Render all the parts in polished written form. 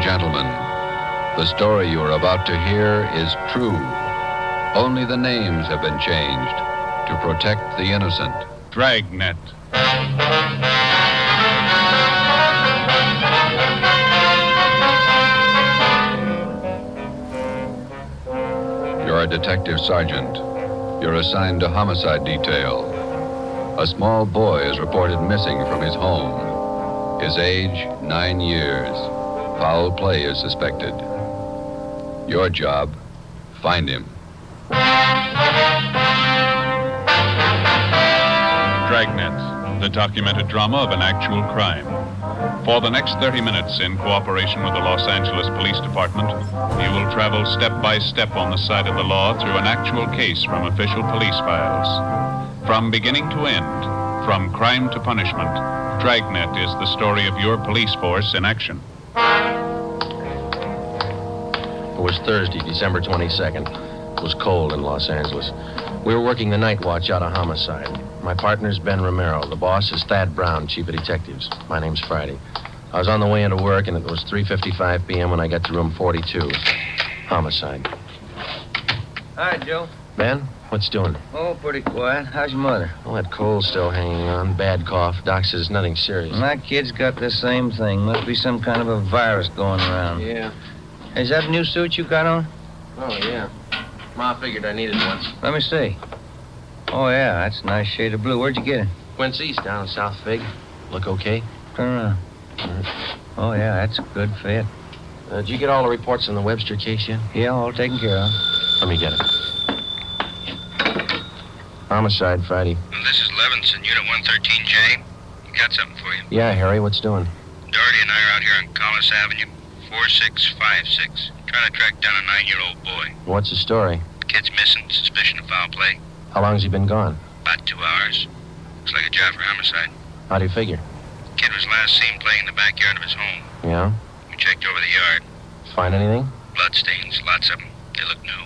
gentlemen, the story you are about to hear is true. Only the names have been changed to protect the innocent. Dragnet. You're a detective sergeant. You're assigned to homicide detail. A small boy is reported missing from his home. His age, 9 years. Foul play is suspected. Your job, find him. Dragnet, the documented drama of an actual crime. For the next 30 minutes, in cooperation with the Los Angeles Police Department, you will travel step by step on the side of the law through an actual case from official police files. From beginning to end, from crime to punishment, Dragnet is the story of your police force in action. It was Thursday, December 22nd. It was cold in Los Angeles. We were working the night watch out of homicide. My partner's Ben Romero. The boss is Thad Brown, chief of detectives. My name's Friday. I was on the way into work, and it was 3:55 p.m. when I got to room 42. Homicide. Hi, Joe. Ben, what's doing? Oh, pretty quiet. How's your mother? Well, that cold's still hanging on. Bad cough. Doc says nothing serious. My kid's got the same thing. Must be some kind of a virus going around. Yeah. Is that a new suit you got on? Oh, yeah. Ma figured I needed one. Let me see. Oh, yeah, that's a nice shade of blue. Where'd you get it? Quince East down in South Fig. Look okay? Turn around. Oh, yeah, that's a good fit. Did you get all the reports on the Webster case yet? Yeah, all taken care of. Let me get it. Homicide, Friday. This is Levinson, Unit 113J. Got something for you. Yeah, Harry, what's doing? Doherty and I are out here on Collis Avenue, 4656, trying to track down a 9-year-old boy. What's the story? The kid's missing, suspicion of foul play. How long's he been gone? About 2 hours. Looks like a job for homicide. How do you figure? Kid was last seen playing in the backyard of his home. Yeah? We checked over the yard. Find anything? Bloodstains, lots of them. They look new.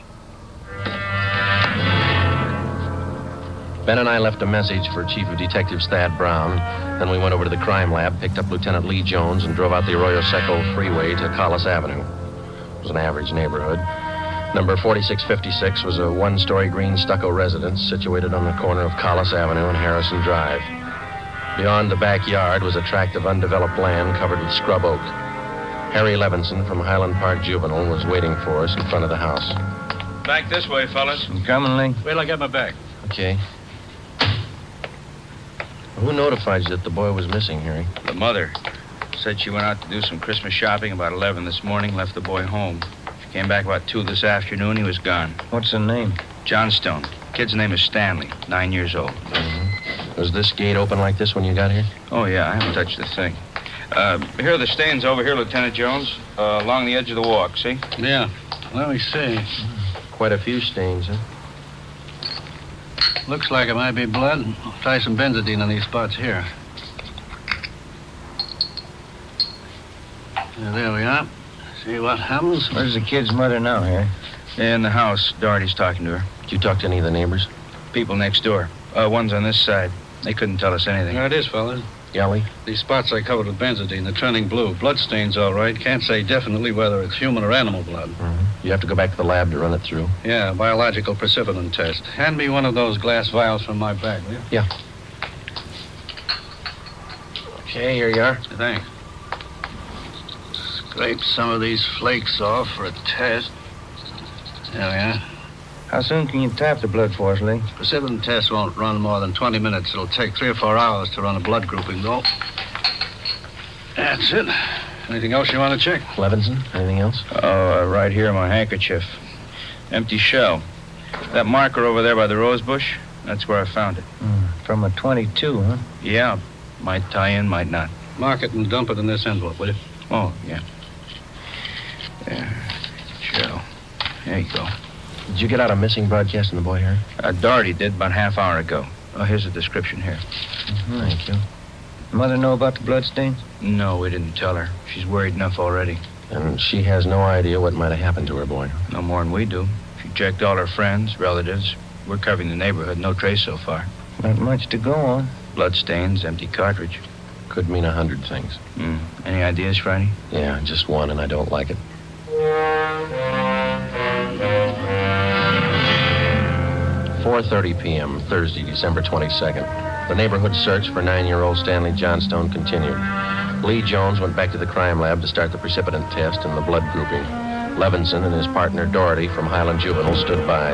Ben and I left a message for Chief of Detectives Thad Brown. Then we went over to the crime lab, picked up Lieutenant Lee Jones, and drove out the Arroyo Seco freeway to Collis Avenue. It was an average neighborhood. Number 4656 was a one-story green stucco residence situated on the corner of Collis Avenue and Harrison Drive. Beyond the backyard was a tract of undeveloped land covered with scrub oak. Harry Levinson from Highland Park Juvenile was waiting for us in front of the house. Back this way, fellas. I'm coming, Lee. Wait till I get my bag. Okay. Who notified you that the boy was missing, Harry? The mother said she went out to do some Christmas shopping about 11 this morning, left the boy home. She came back about 2 this afternoon. He was gone. What's the name? Johnstone. Kid's name is Stanley, 9 years old. Mm-hmm. Was this gate open like this when you got here? Oh, yeah, I haven't touched the thing. Here are the stains over here, Lieutenant Jones, along the edge of the walk, see? Yeah. Let me see. Quite a few stains, huh? Looks like it might be blood. I'll try some benzodine on these spots here. Yeah, there we are. See what happens? Where's the kid's mother now, Harry? In the house. Doherty's talking to her. Did you talk to any of the neighbors? People next door. One's on this side. They couldn't tell us anything. There it is, fellas. Yelly? These spots I covered with benzodine, they're turning blue. Bloodstains, all right. Can't say definitely whether it's human or animal blood. Mm-hmm. You have to go back to the lab to run it through. Yeah, biological precipitin test. Hand me one of those glass vials from my bag, will you? Yeah. Okay, here you are. Thanks. Scrape some of these flakes off for a test. There we are. How soon can you tap the blood for us, Lee? Precipitin test won't run more than 20 minutes. It'll take 3 or 4 hours to run a blood grouping, though. That's it. Anything else you want to check? Levinson, anything else? Oh, right here, my handkerchief. Empty shell. That marker over there by the rose bush, that's where I found it. From a 22, huh? Yeah, might tie in, might not. Mark it and dump it in this envelope, will you? Oh, yeah. There, shell. There you go. Did you get out a missing broadcast on the boy, Harry? Doherty did about half hour ago. Oh, here's a description here. Mm-hmm. Thank you. Mother know about the bloodstains? No, we didn't tell her. She's worried enough already. And she has no idea what might have happened to her boy. No more than we do. She checked all her friends, relatives. We're covering the neighborhood. No trace so far. Not much to go on. Bloodstains, empty cartridge. Could mean 100 things. Any ideas, Friday? Yeah, just one, and I don't like it. 4:30 p.m., Thursday, December 22nd. The neighborhood search for 9-year-old Stanley Johnstone continued. Lee Jones went back to the crime lab to start the precipitant test and the blood grouping. Levinson and his partner Doherty from Highland Juvenile stood by.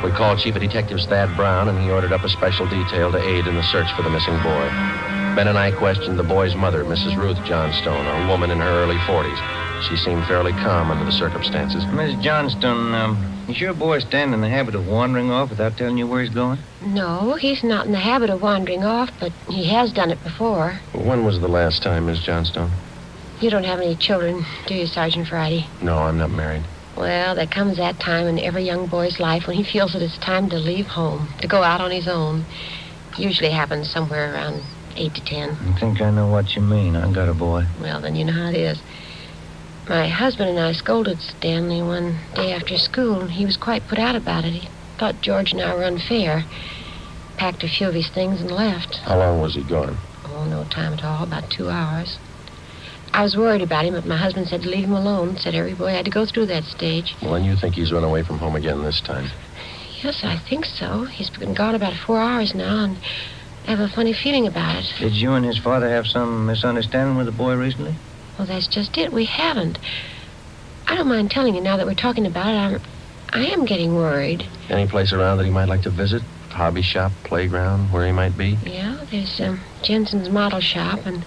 We called Chief of Detectives Thad Brown, and he ordered up a special detail to aid in the search for the missing boy. Ben and I questioned the boy's mother, Mrs. Ruth Johnstone, a woman in her early 40s. She seemed fairly calm under the circumstances. Miss Johnstone, is your boy Stan in the habit of wandering off without telling you where he's going? No, he's not in the habit of wandering off, but he has done it before. When was the last time, Miss Johnstone? You don't have any children, do you, Sergeant Friday? No, I'm not married. Well, there comes that time in every young boy's life when he feels that it's time to leave home, to go out on his own. Usually happens somewhere around 8 to 10. I think I know what you mean. I got a boy. Well, then you know how it is. My husband and I scolded Stanley one day after school, and he was quite put out about it. He thought George and I were unfair. Packed a few of his things and left. How long was he gone? Oh, no time at all, about 2 hours. I was worried about him, but my husband said to leave him alone. Said every boy had to go through that stage. Well, then you think he's run away from home again this time? Yes, I think so. He's been gone about 4 hours now, and I have a funny feeling about it. Did you and his father have some misunderstanding with the boy recently? Well, that's just it. We haven't. I don't mind telling you now that we're talking about it. I am getting worried. Any place around that he might like to visit? Hobby shop, playground, where he might be? Yeah, there's Jensen's model shop and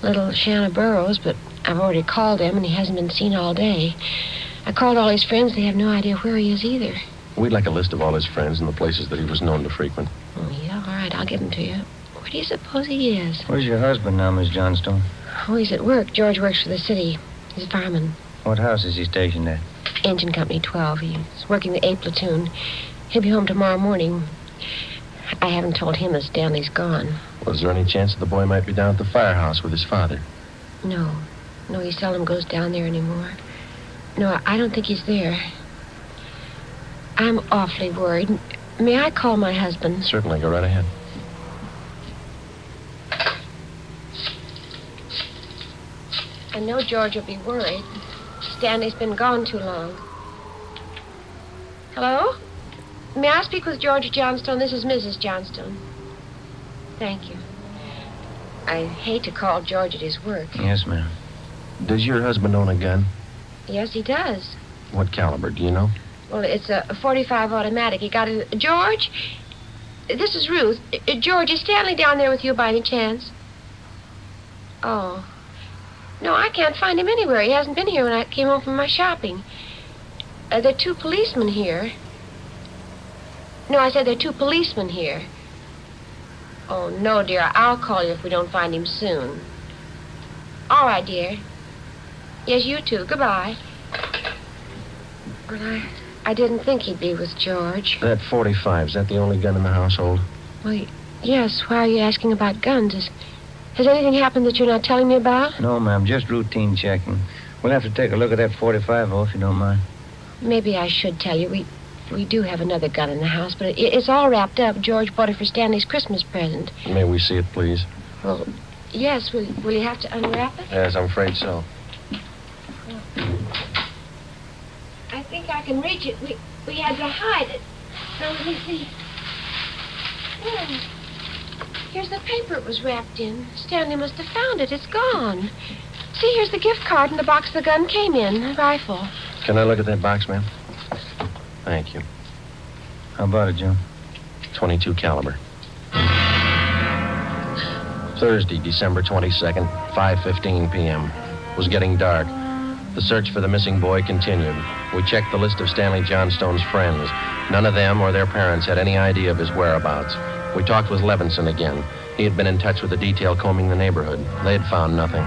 little Shanna Burrows, but I've already called him, and he hasn't been seen all day. I called all his friends. They have no idea where he is either. We'd like a list of all his friends and the places that he was known to frequent. Oh, yeah, all right, I'll give them to you. Where do you suppose he is? Where's your husband now, Miss Johnstone? Oh, he's at work. George works for the city. He's a fireman. What house is he stationed at? Engine Company 12. He's working the 8th platoon. He'll be home tomorrow morning. I haven't told him that Stanley's gone. Well, is there any chance that the boy might be down at the firehouse with his father? No. No, he seldom goes down there anymore. No, I don't think he's there. I'm awfully worried. May I call my husband? Certainly. Go right ahead. I know George will be worried. Stanley's been gone too long. Hello? May I speak with George Johnstone? This is Mrs. Johnstone. Thank you. I hate to call George at his work. Yes, ma'am. Does your husband own a gun? Yes, he does. What caliber, do you know? Well, it's a .45 automatic. He got it. George? This is Ruth. George, is Stanley down there with you by any chance? Oh. No, I can't find him anywhere. He hasn't been here when I came home from my shopping. There are 2 policemen here. No, I said there are 2 policemen here. Oh, no, dear. I'll call you if we don't find him soon. All right, dear. Yes, you too. Goodbye. Well, I didn't think he'd be with George. That .45, is that the only gun in the household? Well, yes. Why are you asking about guns? Has anything happened that you're not telling me about? No, ma'am. Just routine checking. We'll have to take a look at that .45, if you don't mind. Maybe I should tell you. We do have another gun in the house, but it's all wrapped up. George bought it for Stanley's Christmas present. May we see it, please? Well, yes. Will you have to unwrap it? Yes, I'm afraid so. I think I can reach it. We had to hide it. Now, let me see. Here's the paper it was wrapped in. Stanley must have found it. It's gone. See, here's the gift card and the box the gun came in, the rifle. Can I look at that box, ma'am? Thank you. How about it, Joe? .22 caliber. Thursday, December 22nd, 5:15 p.m. It was getting dark. The search for the missing boy continued. We checked the list of Stanley Johnstone's friends. None of them or their parents had any idea of his whereabouts. We talked with Levinson again. He had been in touch with the detail combing the neighborhood. They had found nothing.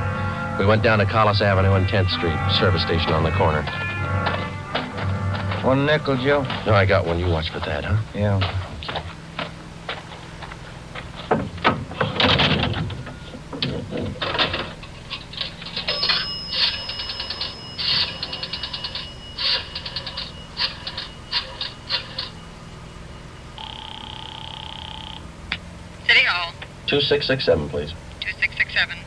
We went down to Collis Avenue and 10th Street, service station on the corner. 1 nickel, Joe? No, I got one. You watch for that, huh? Yeah. City Hall. 2667, please. 2667. 467.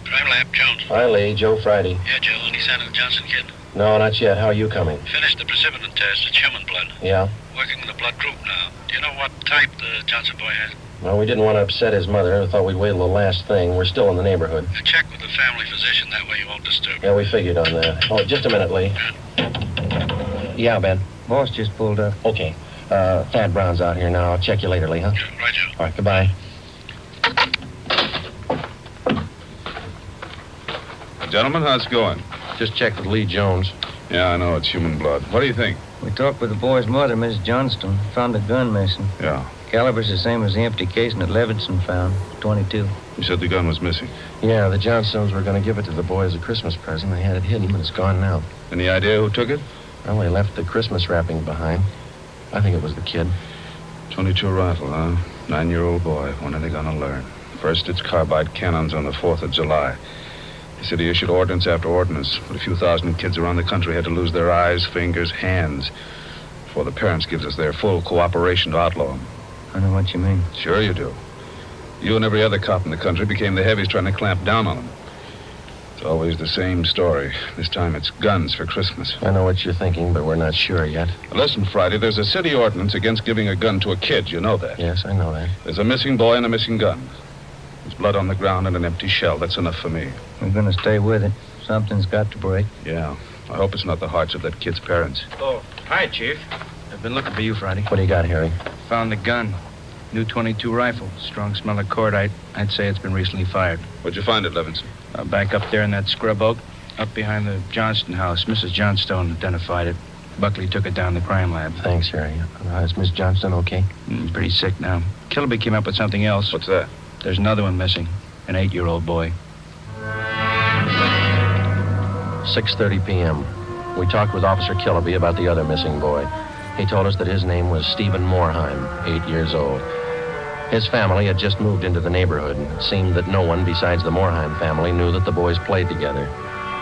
Crime Lab, Jones. Hi, Lee. Joe Friday. Yeah, Joe. Any sign of the Johnson kid? No, not yet. How are you coming? Finished the precipitin test. It's human blood. Yeah? Working the blood group now. Do you know what type the Johnson boy has? Well, we didn't want to upset his mother. We thought we'd wait till the last thing. We're still in the neighborhood. Check with the family physician. That way you won't disturb. Yeah, we figured on that. Oh, just a minute, Lee. Yeah, Ben. Boss just pulled up. Okay. Thad Brown's out here now. I'll check you later, Lee, huh? Yeah, right, Joe. All right, goodbye. Gentlemen, how's it going? Just checked with Lee Jones. Yeah, I know. It's human blood. What do you think? We talked with the boy's mother, Miss Johnston. Found a gun missing. Yeah. Caliber's the same as the empty casing that Levinson found. 22. You said the gun was missing. Yeah, the Johnstones were going to give it to the boy as a Christmas present. They had it hidden, but it's gone now. Any idea who took it? Well, they left the Christmas wrapping behind. I think it was the kid. 22 rifle, huh? 9-year-old boy. When are they gonna learn? First, it's carbide cannons on the 4th of July. The city issued ordinance after ordinance, but a few thousand kids around the country had to lose their eyes, fingers, hands before the parents gives us their full cooperation to outlaw them. I know what you mean. Sure you do. You and every other cop in the country became the heavies trying to clamp down on them. It's always the same story. This time it's guns for Christmas. I know what you're thinking, but we're not sure yet. Listen, Friday, there's a city ordinance against giving a gun to a kid. You know that. Yes, I know that. There's a missing boy and a missing gun. There's blood on the ground and an empty shell. That's enough for me. We're going to stay with it. Something's got to break. Yeah. I hope it's not the hearts of that kid's parents. Oh, hi, Chief. I've been looking for you, Friday. What do you got, Harry? Found the gun. New 22 rifle. Strong smell of cordite. I'd say it's been recently fired. Where'd you find it, Levinson? Back up there in that scrub oak, up behind the Johnston house. Mrs. Johnstone identified it. Buckley took it down to the crime lab. Thanks, Harry. Is Miss Johnston okay? Pretty sick now. Kilby came up with something else. What's that? There's another one missing. An 8-year-old boy. 6:30 p.m. We talked with Officer Kilby about the other missing boy. He told us that his name was Stephen Morheim, 8 years old. His family had just moved into the neighborhood, and it seemed that no one besides the Morheim family knew that the boys played together.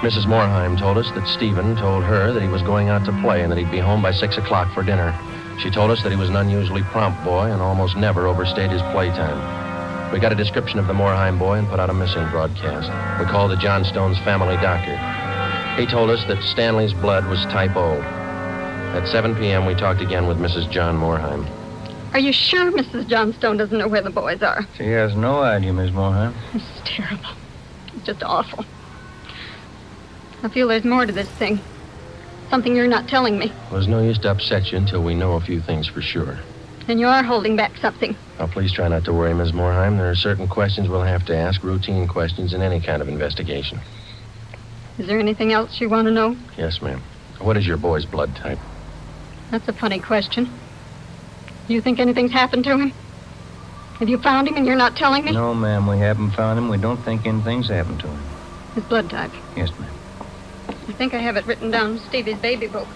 Mrs. Morheim told us that Stephen told her that he was going out to play and that he'd be home by 6 o'clock for dinner. She told us that he was an unusually prompt boy and almost never overstayed his playtime. We got a description of the Morheim boy and put out a missing broadcast. We called the Johnstones' family doctor. He told us that Stanley's blood was type O. At 7 p.m., we talked again with Mrs. John Morheim. Are you sure Mrs. Johnstone doesn't know where the boys are? She has no idea, Miss Morheim. It's terrible. It's just awful. I feel there's more to this thing. Something you're not telling me. Well, there's no use to upset you until we know a few things for sure. And you are holding back something. Now, please try not to worry, Ms. Morheim. There are certain questions we'll have to ask, routine questions in any kind of investigation. Is there anything else you want to know? Yes, ma'am. What is your boy's blood type? That's a funny question. Do you think anything's happened to him? Have you found him and you're not telling me? No, ma'am, we haven't found him. We don't think anything's happened to him. His blood type. Yes, ma'am. I think I have it written down in Stevie's baby book.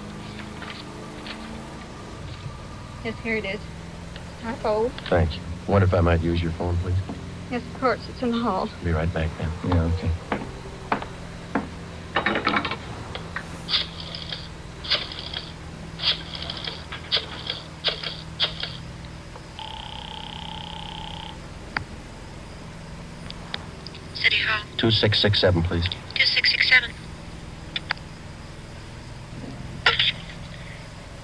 Yes, here it is. Type O. Thank you. I wonder if I might use your phone, please. Yes, of course. It's in the hall. Be right back, ma'am. Yeah, okay. City Hall. 2667, please. 2667.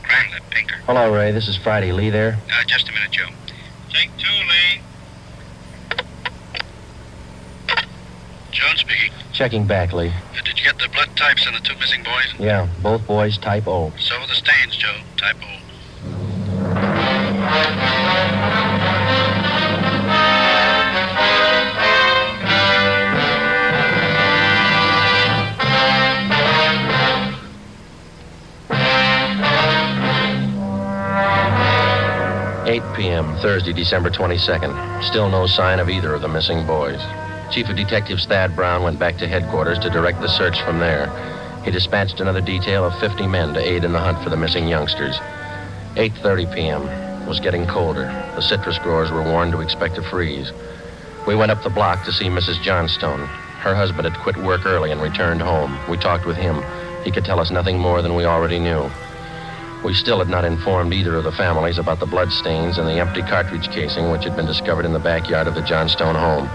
Crime Lab, Pinker. Hello, Ray. This is Friday. Lee there? Just a minute, Joe. Take 2, Lee. Jones speaking. Checking back, Lee. Did you get the blood types on the 2 missing boys? Yeah, both boys type O. So are the stains, Joe. Type O. p.m., Thursday, December 22nd. Still no sign of either of the missing boys. Chief of Detectives Thad Brown went back to headquarters to direct the search from there. He dispatched another detail of 50 men to aid in the hunt for the missing youngsters. 8:30 p.m. It was getting colder. The citrus growers were warned to expect a freeze. We went up the block to see Mrs. Johnstone. Her husband had quit work early and returned home. We talked with him. He could tell us nothing more than we already knew. We still had not informed either of the families about the bloodstains and the empty cartridge casing which had been discovered in the backyard of the Johnstone home.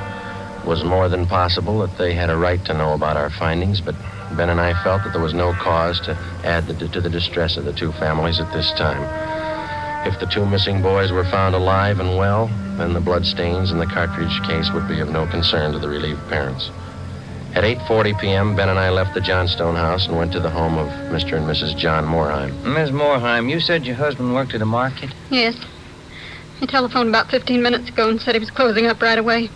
It was more than possible that they had a right to know about our findings, but Ben and I felt that there was no cause to add to the distress of the two families at this time. If the two missing boys were found alive and well, then the bloodstains in the cartridge case would be of no concern to the relieved parents. At 8:40 p.m., Ben and I left the Johnstone house and went to the home of Mr. and Mrs. John Moorheim. Miss Moorheim, you said your husband worked at a market? Yes. He telephoned about 15 minutes ago and said he was closing up right away.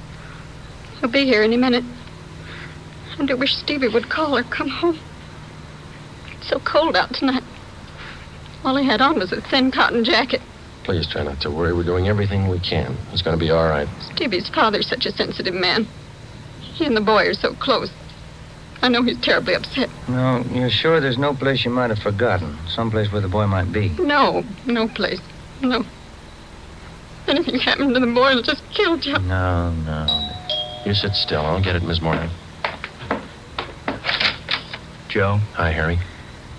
He'll be here any minute. I do wish Stevie would call or come home. It's so cold out tonight. All he had on was a thin cotton jacket. Please try not to worry. We're doing everything we can. It's going to be all right. Stevie's father's such a sensitive man. He and the boy are so close. I know he's terribly upset. No, you're sure there's no place you might have forgotten? Someplace where the boy might be? No place. No. Anything happened to the boy will just kill Joe. No. You sit still. I'll get it, Miss Moorheim. Joe, Hi, Harry.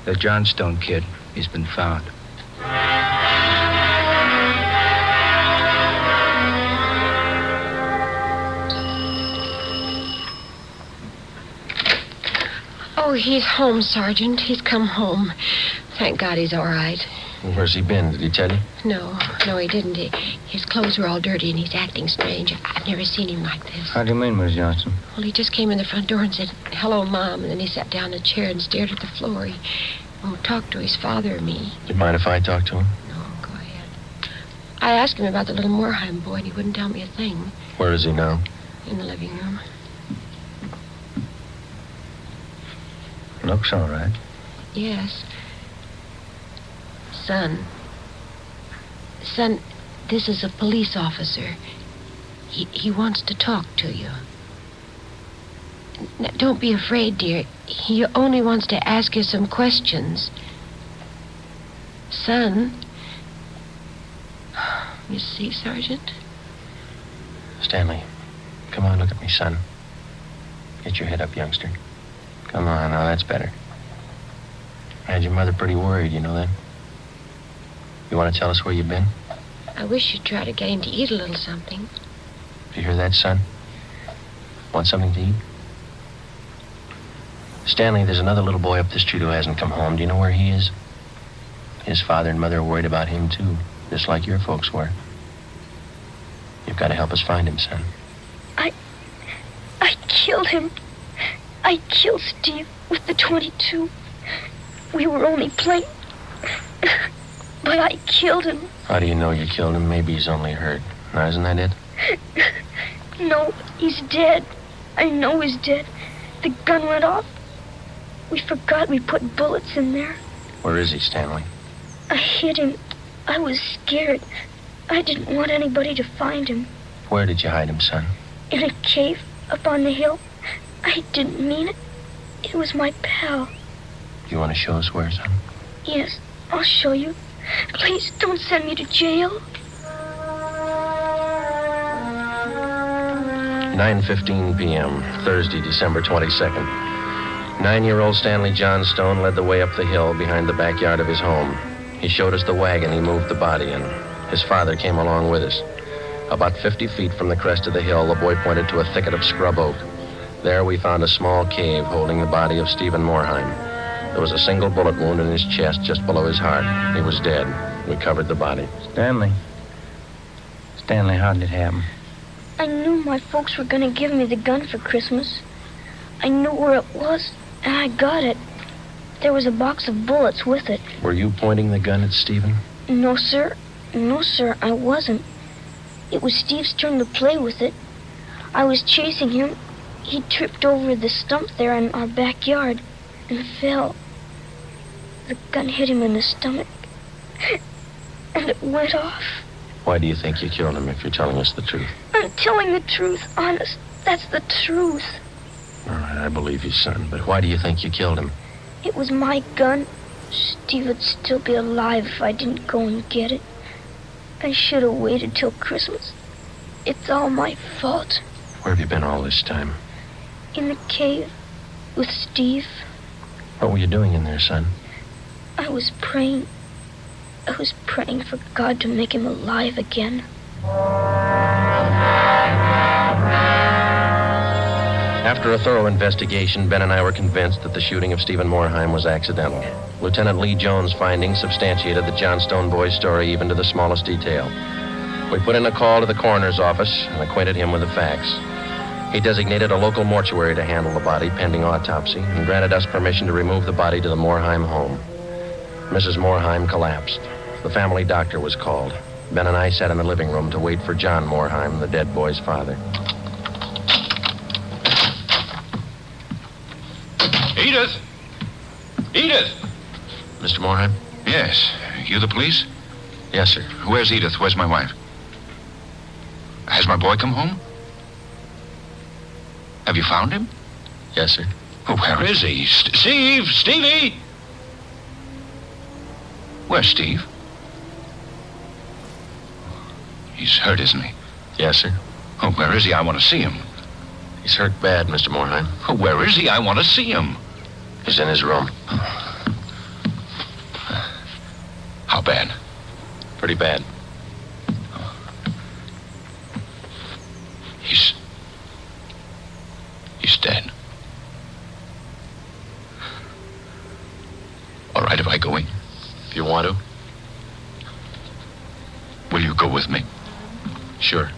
the Johnstone kid, he's been found. Oh, he's home, Sergeant. He's come home. Thank God he's all right. Where's he been? Did he tell you? No, he didn't. His clothes were all dirty and he's acting strange. I've never seen him like this. How do you mean, Miss Johnson? Well, he just came in the front door and said, "Hello, Mom," and then he sat down in a chair and stared at the floor. He won't talk to his father or me. Do you mind if I talk to him? No, go ahead. I asked him about the little Moorheim boy, and he wouldn't tell me a thing. Where is he now? In the living room. Looks all right. Yes. Son, this is a police officer. He wants to talk to you. Now, don't be afraid, dear. He only wants to ask you some questions. Son. You see, Sergeant? Stanley, come on, look at me, son. Get your head up, youngster. Come on, now that's better. I had your mother pretty worried, you know that? You want to tell us where you've been? I wish you'd try to get him to eat a little something. Do you hear that, son? Want something to eat? Stanley, there's another little boy up the street who hasn't come home. Do you know where he is? His father and mother are worried about him, too, just like your folks were. You've got to help us find him, son. I killed him. I killed Steve with the .22. We were only playing. But I killed him. How do you know you killed him? Maybe he's only hurt. Now, isn't that it? No, he's dead. I know he's dead. The gun went off. We forgot we put bullets in there. Where is he, Stanley? I hid him. I was scared. I didn't want anybody to find him. Where did you hide him, son? In a cave up on the hill. I didn't mean it. It was my pal. Do you want to show us where, son? Yes, I'll show you. Please don't send me to jail. 9:15 p.m., Thursday, December 22nd. 9-year-old Stanley Johnstone led the way up the hill behind the backyard of his home. He showed us the wagon he moved the body in. His father came along with us. About 50 feet from the crest of the hill, the boy pointed to a thicket of scrub oak. There we found a small cave holding the body of Stephen Moorheim. There was a single bullet wound in his chest just below his heart. He was dead. We covered the body. Stanley, how did it happen? I knew my folks were going to give me the gun for Christmas. I knew where it was, and I got it. There was a box of bullets with it. Were you pointing the gun at Stephen? No, sir. No, sir, I wasn't. It was Steve's turn to play with it. I was chasing him. He tripped over the stump there in our backyard and fell. The gun hit him in the stomach, and it went off. Why do you think you killed him if you're telling us the truth? I'm telling the truth, honest. That's the truth. All right, I believe you, son, but why do you think you killed him? It was my gun. Steve would still be alive if I didn't go and get it. I should have waited till Christmas. It's all my fault. Where have you been all this time? In the cave with Steve. What were you doing in there, son? I was praying. I was praying for God to make him alive again. After a thorough investigation, Ben and I were convinced that the shooting of Stephen Moorheim was accidental. Lieutenant Lee Jones' findings substantiated the Johnstone boy's story even to the smallest detail. We put in a call to the coroner's office and acquainted him with the facts. He designated a local mortuary to handle the body pending autopsy and granted us permission to remove the body to the Moorheim home. Mrs. Moorheim collapsed. The family doctor was called. Ben and I sat in the living room to wait for John Moorheim, the dead boy's father. Edith! Edith! Mr. Moorheim? Yes. You the police? Yes, sir. Where's Edith? Where's my wife? Has my boy come home? Have you found him? Yes, sir. Oh, where is he? Steve! Stevie! Where's Steve? He's hurt, isn't he? Yes, sir. Oh, where is he? I want to see him. He's hurt bad, Mr. Moorheim. Oh, where is he? I want to see him. He's in his room. How bad? Pretty bad. He's dead. All right, if I go in. If you want to. Will you go with me? Sure.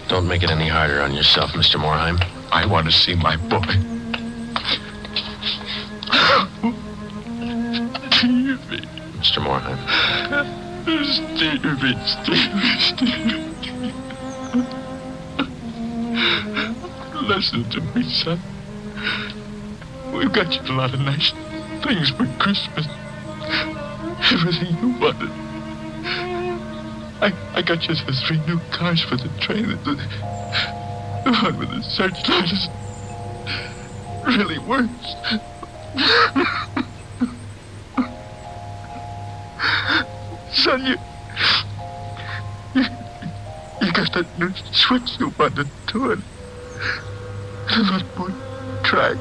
Don't make it any harder on yourself, Mr. Moorheim. I want to see my boy. Stevie. Mr. Moorheim. Stevie. Listen to me, son. We've got you a lot of nice things for Christmas. Everything you wanted. I got you the 3 new cars for the train. The one with the searchlight is really works. Son, you got that new switch you wanted to it. A lot more track.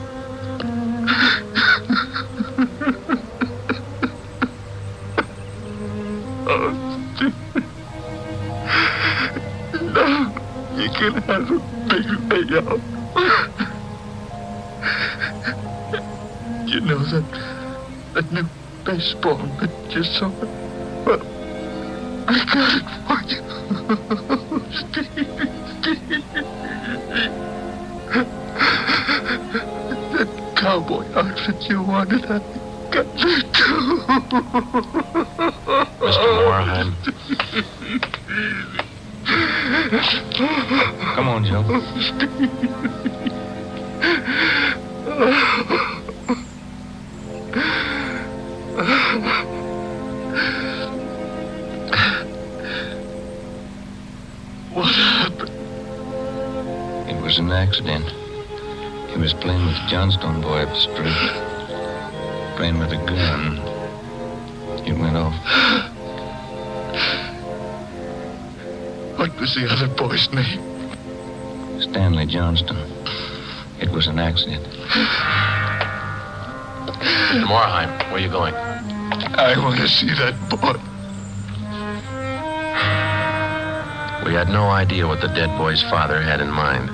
Oh, Steve. Now you can have a big payout. You know that new baseball that you saw? Well, I got it for you. Steve. That cowboy outfit you wanted, I got it too. Mr. Moorheim. Come on, Joe. What happened? It was an accident. He was playing with the Johnstone boy up the street. Playing with a gun. It went off. What was the other boy's name? Stanley Johnston. It was an accident. Mr. Moorheim, where are you going? I want to see that boy. We had no idea what the dead boy's father had in mind.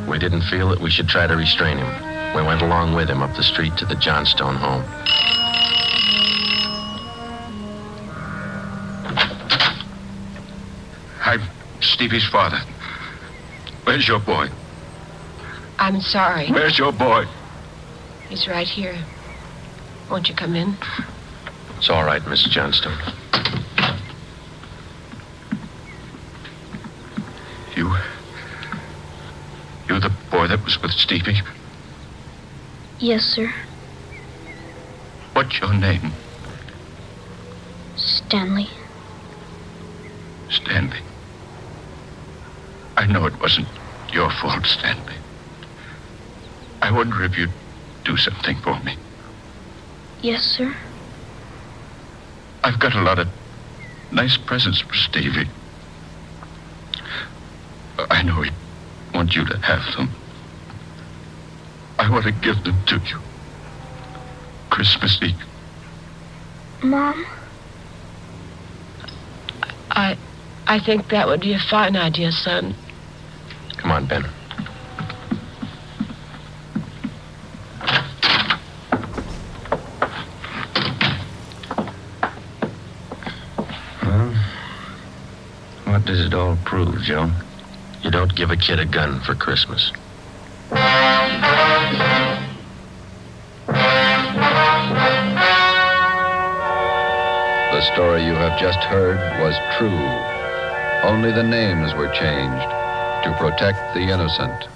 We didn't feel that we should try to restrain him. We went along with him up the street to the Johnstone home. I'm Stevie's father. Where's your boy? I'm sorry. Where's your boy? He's right here. Won't you come in? It's all right, Miss Johnstone. You the boy that was with Stevie? Yes, sir. What's your name? Stanley. Stanley. I know it wasn't your fault, Stanley. I wonder if you'd do something for me. Yes, sir. I've got a lot of nice presents for Stevie. I know he'd want you to have them. I want to give them to you. Christmas Eve. Mom? I think that would be a fine idea, son. Come on, Ben. Well, what does it all prove, Joe? You don't give a kid a gun for Christmas. The story you have just heard was true. Only the names were changed to protect the innocent.